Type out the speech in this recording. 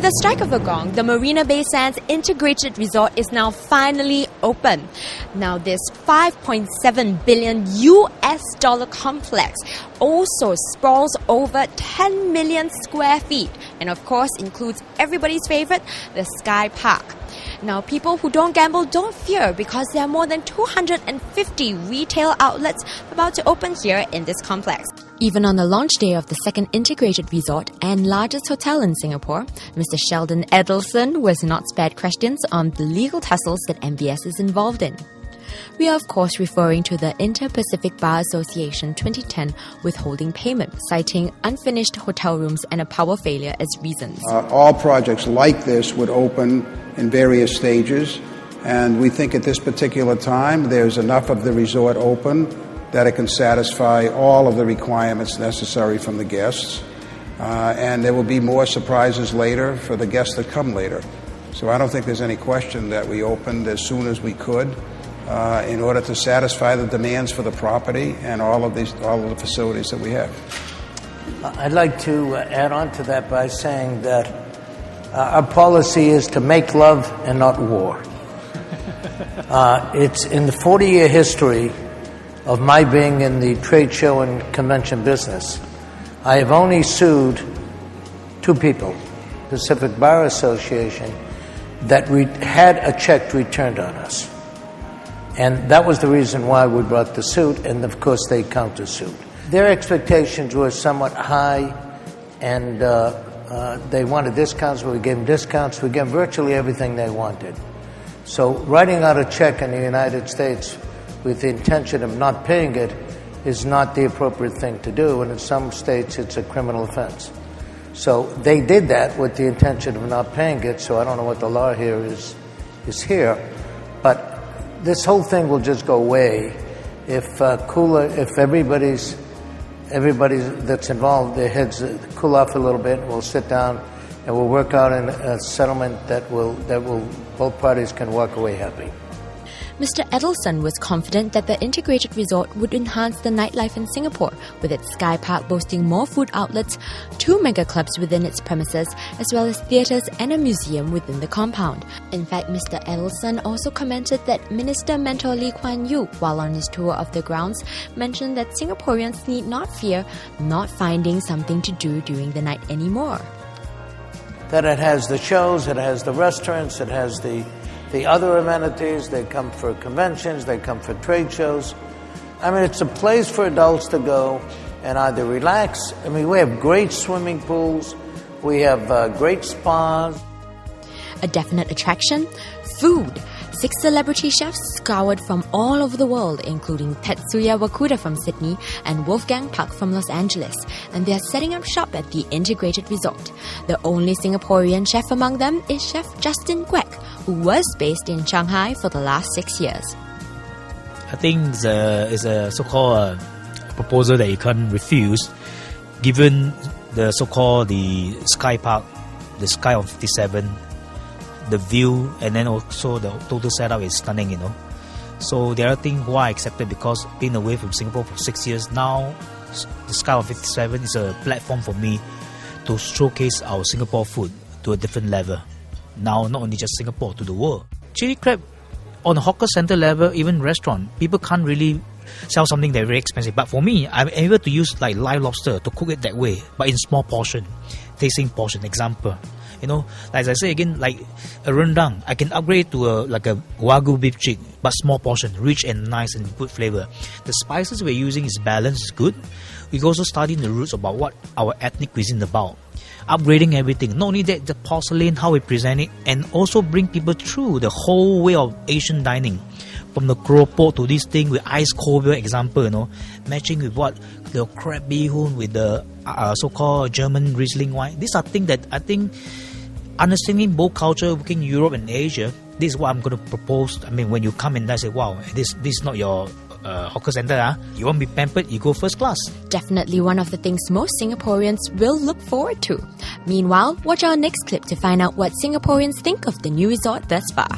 the strike of the gong, the Marina Bay Sands Integrated Resort is now finally open. Now, this $5.7 billion US complex also sprawls over 10 million square feet and of course includes everybody's favorite, the Sky Park. Now, people who don't gamble don't fear because there are more than 250 retail outlets about to open here in this complex. Even on the launch day of the second integrated resort and largest hotel in Singapore, Mr. Sheldon Edelson was not spared questions on the legal tussles that MBS is involved in. We are of course referring to the Inter-Pacific Bar Association 2010 withholding payment, citing unfinished hotel rooms and a power failure as reasons. All projects like this would open in various stages, and we think at this particular time there's enough of the resort open that it can satisfy all of the requirements necessary from the guests, and there will be more surprises later for the guests that come later. So I don't think there's any question that we opened as soon as we could in order to satisfy the demands for the property and all of the facilities that we have. I'd like to add on to that by saying that our policy is to make love and not war. It's in the 40-year history of my being in the trade show and convention business, I have only sued two people, Pacific Bar Association, that had a check returned on us. And that was the reason why we brought the suit, and of course they countersued. Their expectations were somewhat high, and they wanted discounts. We gave them discounts. We gave them virtually everything they wanted. So writing out a check in the United States with the intention of not paying it is not the appropriate thing to do, and in some states it's a criminal offense. So they did that with the intention of not paying it, so I don't know what the law here is here. But this whole thing will just go away if everybody that's involved, their heads cool off a little bit, and we'll sit down and we'll work out a settlement that will both parties can walk away happy. Mr. Edelson was confident that the integrated resort would enhance the nightlife in Singapore, with its Sky Park boasting more food outlets, 2 mega clubs within its premises, as well as theatres and a museum within the compound. In fact, Mr. Edelson also commented that Minister Mentor Lee Kuan Yew, while on his tour of the grounds, mentioned that Singaporeans need not fear not finding something to do during the night anymore. That it has the shows, it has the restaurants, it has the other amenities. They come for conventions, they come for trade shows. I mean, it's a place for adults to go and either relax. I mean, we have great swimming pools, we have great spas. A definite attraction? Food. 6 celebrity chefs scoured from all over the world, including Tetsuya Wakuda from Sydney and Wolfgang Puck from Los Angeles, and they are setting up shop at the integrated resort. The only Singaporean chef among them is Chef Justin Quek, who was based in Shanghai for the last 6 years. I think it's a so-called proposal that you can't refuse, given the so-called the Sky Park, the Sky on 57, the view, and then also the total setup is stunning, you know. So the other thing why I accepted, because being away from Singapore for 6 years now, the Sky on 57 is a platform for me to showcase our Singapore food to a different level. Now, not only just Singapore, to the world. Chili crab on a hawker center level, even restaurant, people can't really sell something that's very expensive. But for me, I'm able to use like live lobster to cook it that way, but in small portion, tasting portion. Example, you know, as I say again, like a rendang, I can upgrade to a wagyu beef cheek, but small portion, rich and nice and good flavor. The spices we're using is balanced, is good. We also studying the roots about what our ethnic cuisine is about. Upgrading everything. Not only that, the porcelain, how we present it, and also bring people through the whole way of Asian dining. From the keropok to this thing with ice cold beer, example, you know, matching with what the crab bee hoon with the so-called German Riesling wine. These are things that I think, understanding both culture, working in Europe and Asia, this is what I'm going to propose. I mean, when you come and I say, wow, this is not your hawker center, you want to be pampered, you go first class. Definitely one of the things most Singaporeans will look forward to. Meanwhile, watch our next clip to find out what Singaporeans think of the new resort thus far.